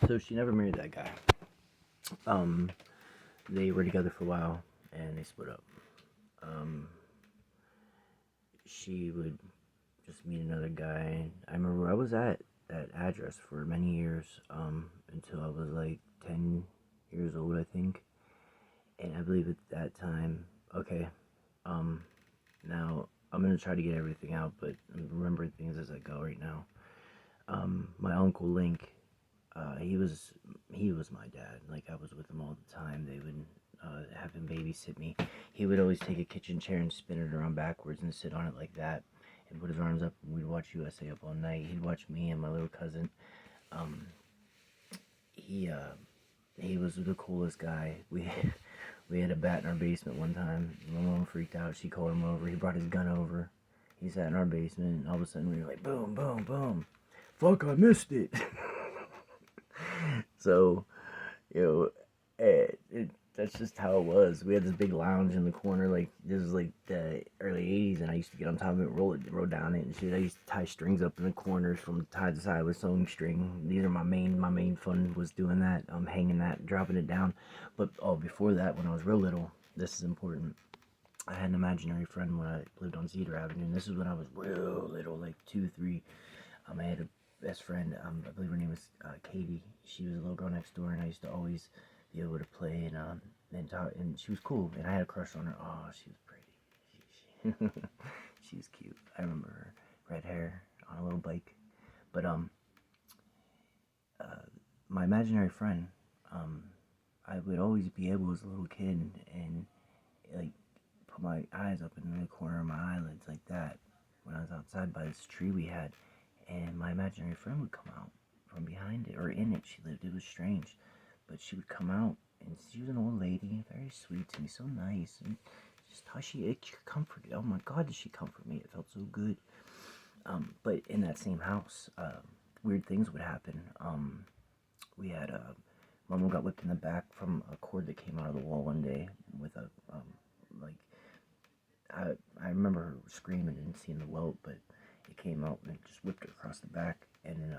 So she never married that guy. They were together for a while and they split up. Um, she would just meet another guy. I remember I was at that address for many years, until I was like 10 years old, I think. And I believe at that time, okay, um, now I'm gonna try to get everything out, but I'm remembering things as I go right now. My uncle Link, he was my dad. Like I was with him all the time. They would have him babysit me. He would always take a kitchen chair and spin it around backwards and sit on it like that, and put his arms up. And we'd watch USA up all night. He'd watch me and my little cousin. Um, he uh, he was the coolest guy. We had a bat in our basement one time. My mom freaked out. She called him over. He brought his gun over. He sat in our basement, and all of a sudden we were like, boom, boom, boom. Fuck, I missed it. So, you know, that's just how it was. We had this big lounge in the corner, like this was like the early '80s, and I used to get on top of it, roll down it, and shit. I used to tie strings up in the corners from side to side with sewing string. These are my main fun was doing that, hanging that, dropping it down. But before that, when I was real little, this is important. I had an imaginary friend when I lived on Cedar Avenue, and this is when I was real little, like 2, 3. I had a best friend. I believe her name was Katie. She was a little girl next door, and I used to always be able to play and talk. And she was cool, and I had a crush on her. Oh, she was pretty. She was cute. I remember her, red hair on a little bike. But my imaginary friend, I would always be able as a little kid and like put my eyes up in the corner of my eyelids like that when I was outside by this tree we had, and my imaginary friend would come out from behind it, or in it she lived. It was strange, but she would come out, and she was an old lady, very sweet to me, so nice, and just how she comforted. Oh my God, did she comfort me? It felt so good. But in that same house, weird things would happen. We had Mama got whipped in the back from a cord that came out of the wall one day with a like I remember her screaming and seeing the welt, but it came out and it just whipped her across the back. And then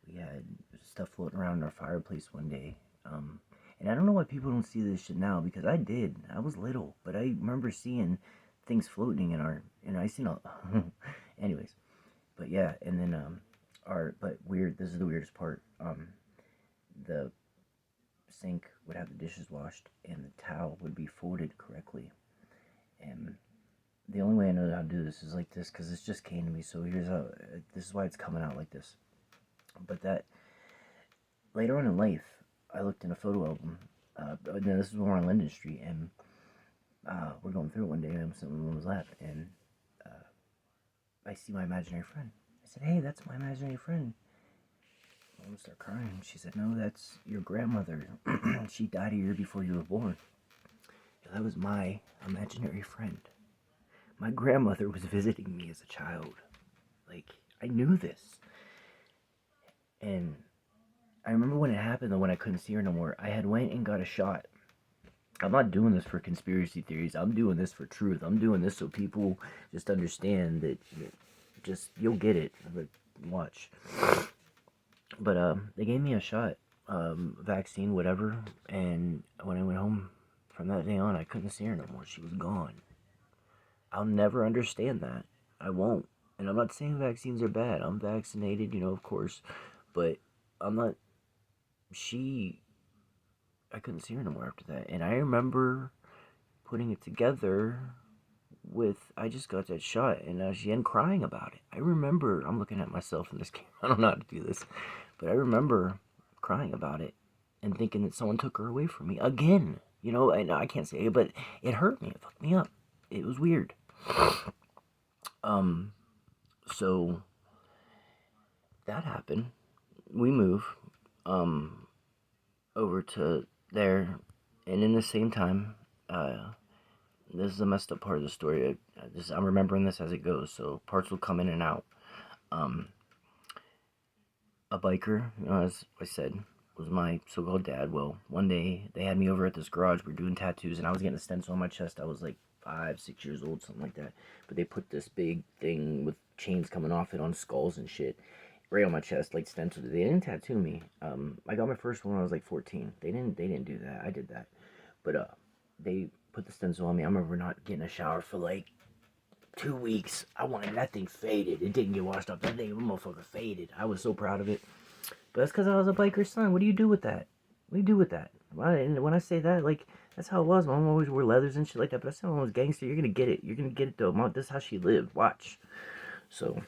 we had stuff floating around in our fireplace one day. And I don't know why people don't see this shit now, because I did. I was little, but I remember seeing things floating in our, and I seen all, anyways. But yeah, and then but weird. This is the weirdest part. The sink would have the dishes washed, and the towel would be folded correctly. And the only way I know how to do this is like this, because this just came to me. So here's how. This is why it's coming out like this. But that later on in life, I looked in a photo album. This is when we're on Linden Street, and we're going through it one day, and I'm sitting on Mom's lap, and I see my imaginary friend. I said, "Hey, that's my imaginary friend." Mom started crying. She said, "No, that's your grandmother. She died a year before you were born." Yeah, that was my imaginary friend. My grandmother was visiting me as a child. Like, I knew this. And I remember when it happened, though, when I couldn't see her no more, I had went and got a shot. I'm not doing this for conspiracy theories. I'm doing this for truth. I'm doing this so people just understand that, you'll get it. But watch. But they gave me a shot, vaccine, whatever, and when I went home from that day on, I couldn't see her no more. She was gone. I'll never understand that. I won't. And I'm not saying vaccines are bad. I'm vaccinated, of course, but I'm not. I couldn't see her no more after that. And I remember putting it together with, I just got that shot, and she ended crying about it. I remember, I'm looking at myself in this camera. I don't know how to do this, but I remember crying about it and thinking that someone took her away from me again. And I can't say it, but it hurt me. It fucked me up. It was weird. So that happened. We move over to there, and in the same time, this is a messed up part of the story. I'm remembering this as it goes, so parts will come in and out. A biker, as I said, was my so-called dad. Well, one day they had me over at this garage. We were doing tattoos, and I was getting a stencil on my chest. I was like 5, 6 years old, something like that. But they put this big thing with chains coming off it on skulls and shit. right on my chest, like stenciled. They didn't tattoo me. I got my first one when I was like 14. They didn't do that. I did that, but they put the stencil on me. I remember not getting a shower for like 2 weeks. I wanted that thing faded. It didn't get washed up. That thing, motherfucker, faded. I was so proud of it. But that's because I was a biker's son. What do you do with that? What do you do with that? And when I say that, like, that's how it was. My mom always wore leathers and shit like that. But I said, "Mom was gangster. You're gonna get it. You're gonna get it though. Mom, this is how she lived. Watch." So,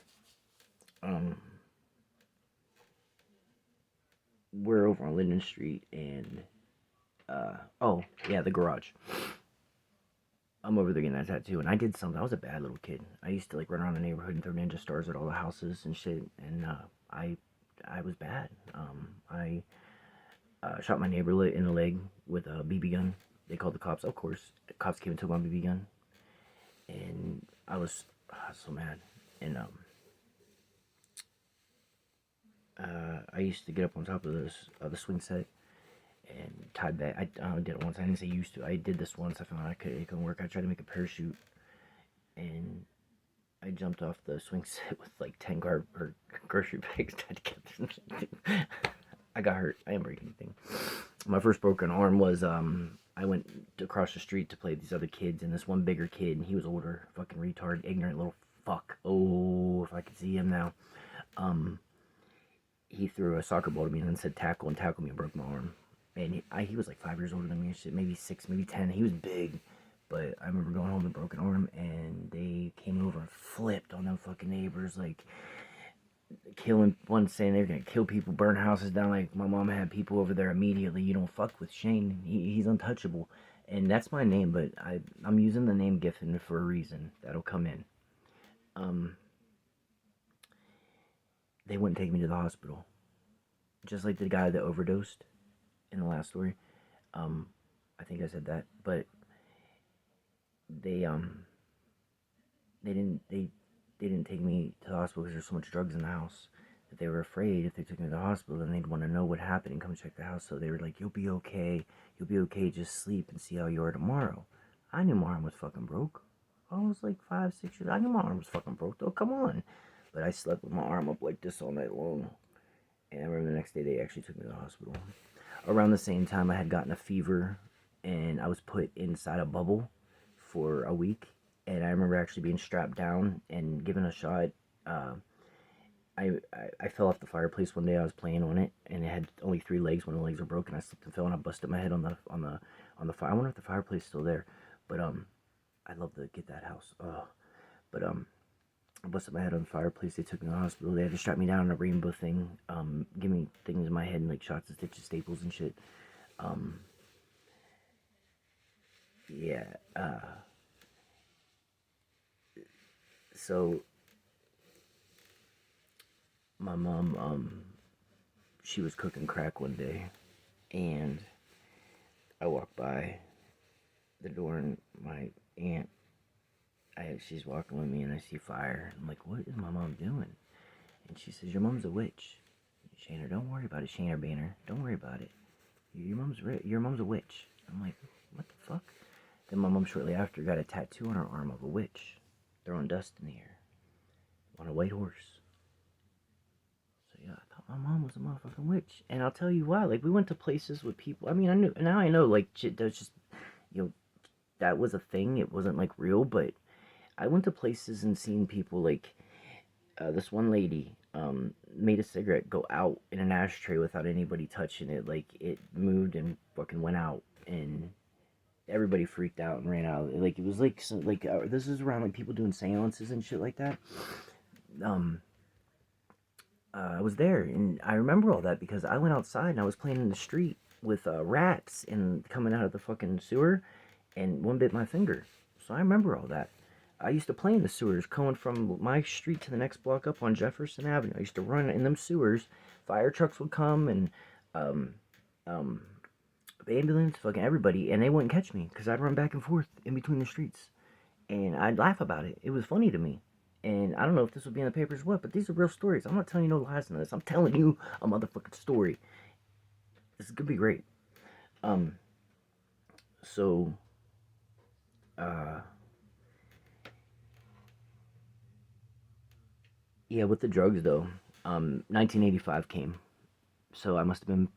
um, we're over on Linden Street, and oh yeah, the garage. I'm over there getting that tattoo, and I did something. I was a bad little kid. I used to like run around the neighborhood and throw ninja stars at all the houses and shit. And I, I was bad. I shot my neighbor in the leg with a BB gun. They called the cops. Of course, the cops came and took my BB gun, and I was so mad. And I used to get up on top of the swing set and tied back. I did it once. I didn't say used to. I did this once. I found it couldn't work. I tried to make a parachute, and I jumped off the swing set with like 10 grocery bags tied together. I got hurt. I didn't break anything. My first broken arm was I went across the street to play with these other kids, and this one bigger kid, and he was older, fucking retard, ignorant little fuck. Oh, if I could see him now. He threw a soccer ball to me and then said tackle and tackled me and broke my arm. And he was like 5 years older than me and shit, maybe 6, maybe 10. He was big, but I remember going home with a broken arm, and they came over and flipped on them fucking neighbors, like killing, one saying they were gonna kill people, burn houses down. Like my mom had people over there immediately. You don't fuck with Shane. He's untouchable, and that's my name. But I'm using the name Giffen for a reason. That'll come in. They wouldn't take me to the hospital, just like the guy that overdosed in the last story. I think I said that, but they they didn't they they didn't take me to the hospital because there's so much drugs in the house that they were afraid if they took me to the hospital, then they'd want to know what happened and come check the house. So they were like, "You'll be okay. You'll be okay. Just sleep and see how you are tomorrow." I knew my arm was fucking broke. I was like 5, 6 years. I knew my arm was fucking broke though. Come on. But I slept with my arm up like this all night long. And I remember the next day they actually took me to the hospital. Around the same time, I had gotten a fever, and I was put inside a bubble for a week. And I remember actually being strapped down and given a shot. I fell off the fireplace one day. I was playing on it, and it had only 3 legs. One of the legs were broken. I slipped and fell, and I busted my head on the fire. I wonder if the fireplace is still there. But I'd love to get that house. But I busted my head on the fireplace. They took me to the hospital. They had to strap me down in a rainbow thing. Give me things in my head and like shots and stitches, staples and shit. Yeah. So my mom, she was cooking crack one day, and I walked by the door, and my aunt, she's walking with me, and I see fire. I'm like, "What is my mom doing?" And she says, "Your mom's a witch, Shaner. Don't worry about it, Shaner Banner. Don't worry about it. Your mom's a witch." I'm like, "What the fuck?" Then my mom shortly after got a tattoo on her arm of a witch, throwing dust in the air on a white horse. So yeah, I thought my mom was a motherfucking witch, and I'll tell you why. Like we went to places with people. I mean, I know like shit. That's just you know that was a thing. It wasn't like real, but I went to places and seen people like this one lady made a cigarette go out in an ashtray without anybody touching it. Like it moved and fucking went out, and everybody freaked out and ran out. Like it was like this is around like people doing seances and shit like that. I was there, and I remember all that because I went outside and I was playing in the street with rats and coming out of the fucking sewer, and one bit my finger. So I remember all that. I used to play in the sewers, going from my street to the next block up on Jefferson Avenue. I used to run in them sewers. Fire trucks would come, and um, um, the ambulance, fucking everybody, and they wouldn't catch me because I'd run back and forth in between the streets, and I'd laugh about it. It was funny to me. And I don't know if this will be in the papers or what, but these are real stories. I'm not telling you no lies in this. I'm telling you a motherfucking story. This is gonna be great. Um, so, uh, yeah, with the drugs though, 1985 came, so I must have been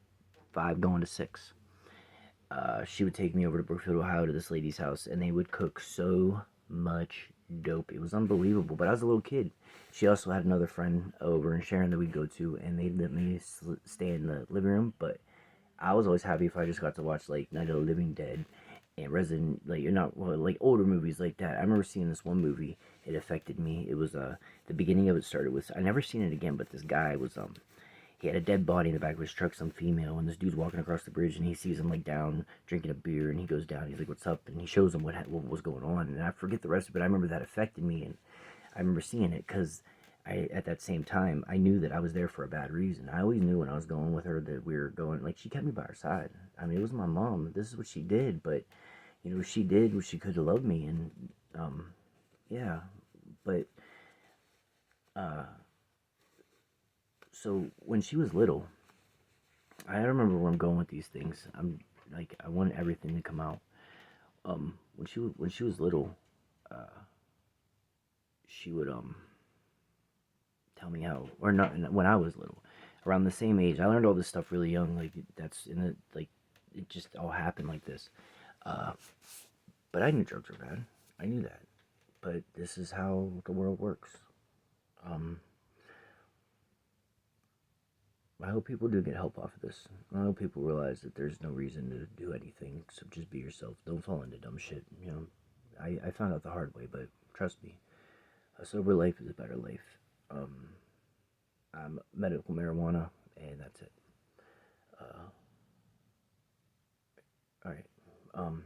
5 going to 6. She would take me over to Brookfield, Ohio to this lady's house, and they would cook so much dope. It was unbelievable, but I was a little kid. She also had another friend over in Sharon that we'd go to, and they'd let me stay in the living room, but I was always happy if I just got to watch like Night of the Living Dead and Resident, like you're not well, like older movies like that. I remember seeing this one movie. It affected me. It was the beginning of it started with I never seen it again, but this guy was he had a dead body in the back of his truck, some female, and this dude's walking across the bridge, and he sees him like down drinking a beer, and he goes down. He's like, "What's up?" And he shows him what was going on, and I forget the rest of it. I remember that affected me, and I remember seeing it because at that same time I knew that I was there for a bad reason. I always knew when I was going with her that we were going. Like she kept me by her side. I mean, it was my mom. This is what she did, but she did what she could to love me, and yeah, but uh, so when she was little, I remember where I'm going with these things. I'm like I want everything to come out. When she was little, uh, she would tell me how, or not when I was little, around the same age. I learned all this stuff really young. Like that's in the like it just all happened like this. Uh, but I knew drugs were bad. I knew that. But this is how the world works. Um, I hope people do get help off of this. I hope people realize that there's no reason to do anything, so just be yourself. Don't fall into dumb shit. I found out the hard way, but trust me, a sober life is a better life. I'm medical marijuana, and that's it. Uh, all right. Um,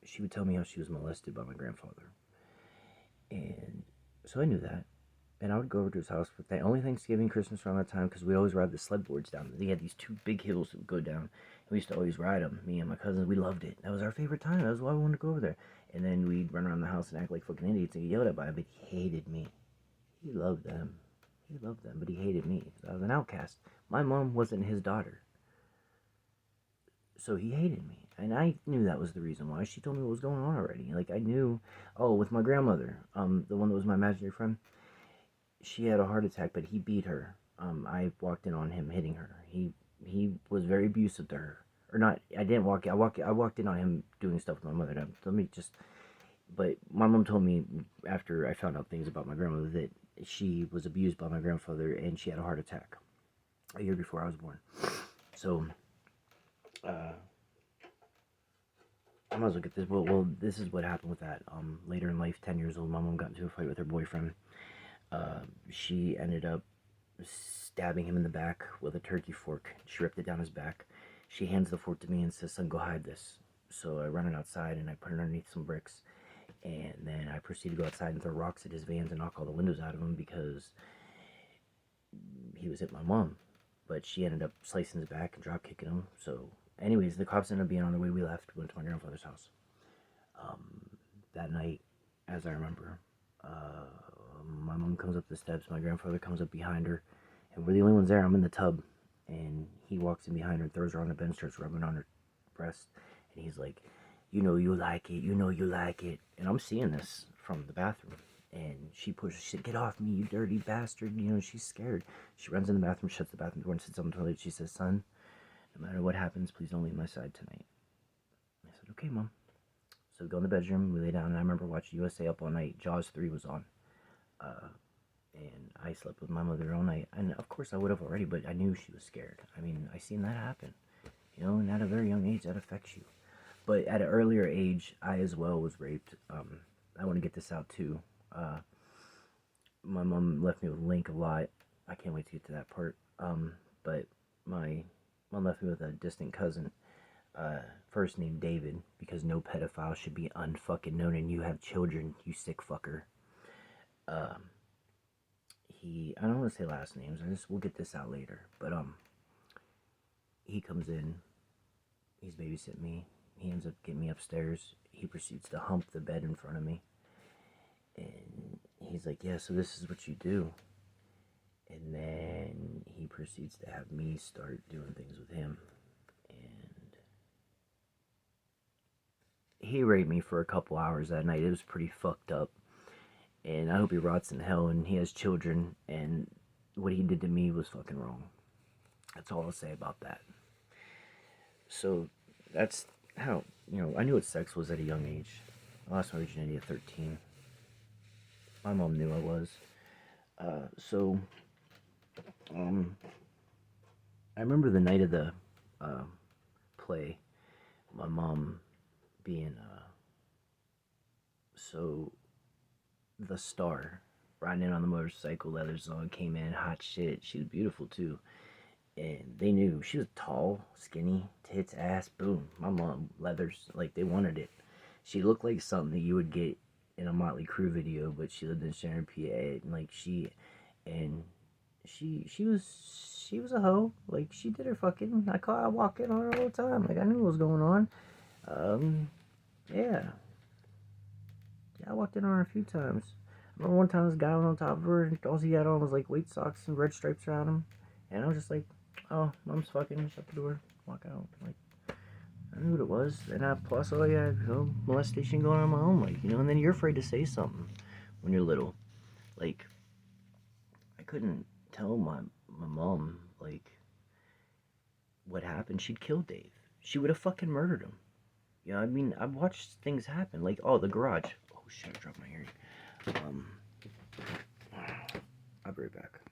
she would tell me how she was molested by my grandfather, and so I knew that. And I would go over to his house for only Thanksgiving, Christmas around that time because we always ride the sled boards down. They had these two big hills that would go down. And we used to always ride them. Me and my cousins, we loved it. That was our favorite time. That was why we wanted to go over there. And then we'd run around the house and act like fucking idiots and get yelled at by him. But he hated me. He loved them. He loved them, but he hated me. I was an outcast. My mom wasn't his daughter. So he hated me. And I knew that was the reason why. She told me what was going on already. Like I knew, oh, with my grandmother, the one that was my imaginary friend, she had a heart attack, but he beat her. I walked in on him hitting her. He was very abusive to her, or not. I didn't walk. I walked in on him doing stuff with my mother. Now, let me just. But my mom told me after I found out things about my grandmother that she was abused by my grandfather and she had a heart attack a year before I was born. So, I might as well get this. Well, this is what happened with that. Later in life, 10 years old, my mom got into a fight with her boyfriend. She ended up stabbing him in the back with a turkey fork. She ripped it down his back. She hands the fork to me and says, "Son, go hide this." So I run it outside and I put it underneath some bricks. And then I proceed to go outside and throw rocks at his vans and knock all the windows out of him because he was hitting my mom. But she ended up slicing his back and drop kicking him. So, anyways, the cops ended up being on their way. We left, went to my grandfather's house. That night, as I remember, my mom comes up the steps. My grandfather comes up behind her, and we're the only ones there. I'm in the tub, and he walks in behind her and throws her on the bench, starts rubbing on her breast, and he's like, "You know you like it. You know you like it." And I'm seeing this from the bathroom, and she pushes. She said, "Get off me, you dirty bastard!" She's scared. She runs in the bathroom, shuts the bathroom door, and sits on the toilet. She says, "Son, no matter what happens, please don't leave my side tonight." I said, "Okay, Mom." So we go in the bedroom, we lay down, and I remember watching USA Up All Night. Jaws 3 was on. Uh, and I slept with my mother all night. And of course I would have already, but I knew she was scared. I mean, I seen that happen. And at a very young age, that affects you. But at an earlier age, I as well was raped. I want to get this out too. My mom left me with Link a lot. I can't wait to get to that part. But my mom left me with a distant cousin, first named David, because no pedophile should be unfucking known, and you have children, you sick fucker. I don't want to say last names. We'll get this out later. But he comes in. He's babysitting me. He ends up getting me upstairs. He proceeds to hump the bed in front of me, and he's like, "Yeah, so this is what you do." And then he proceeds to have me start doing things with him, and he raped me for a couple hours that night. It was pretty fucked up. And I hope he rots in hell and he has children. And what he did to me was fucking wrong. That's all I'll say about that. So that's how, I knew what sex was at a young age. I lost my virginity at 13. My mom knew I was. So, I remember the night of the uh, play, my mom being so the star, riding in on the motorcycle, leathers on, came in, hot shit. She was beautiful too. And they knew she was tall, skinny, tits, ass, boom. My mom, leathers, like they wanted it. She looked like something that you would get in a Motley Crue video, but she lived in Sharon, PA, and like and she was a hoe. Like she did her fucking. I walk in on her all the time. Like I knew what was going on. Um, yeah, yeah, I walked in on her a few times. I remember one time this guy went on top of her, and all he had on was like white socks and red stripes around him, and I was just like, oh, mom's fucking. Shut the door, walk out. Like I knew what it was, and plus, oh yeah, molestation going on in my own life, and then you're afraid to say something when you're little. Like I couldn't tell my mom like what happened. She'd kill Dave. She would have fucking murdered him. I mean, I've watched things happen. Like, oh, the garage. Oh shit, I dropped my earring. I'll be right back.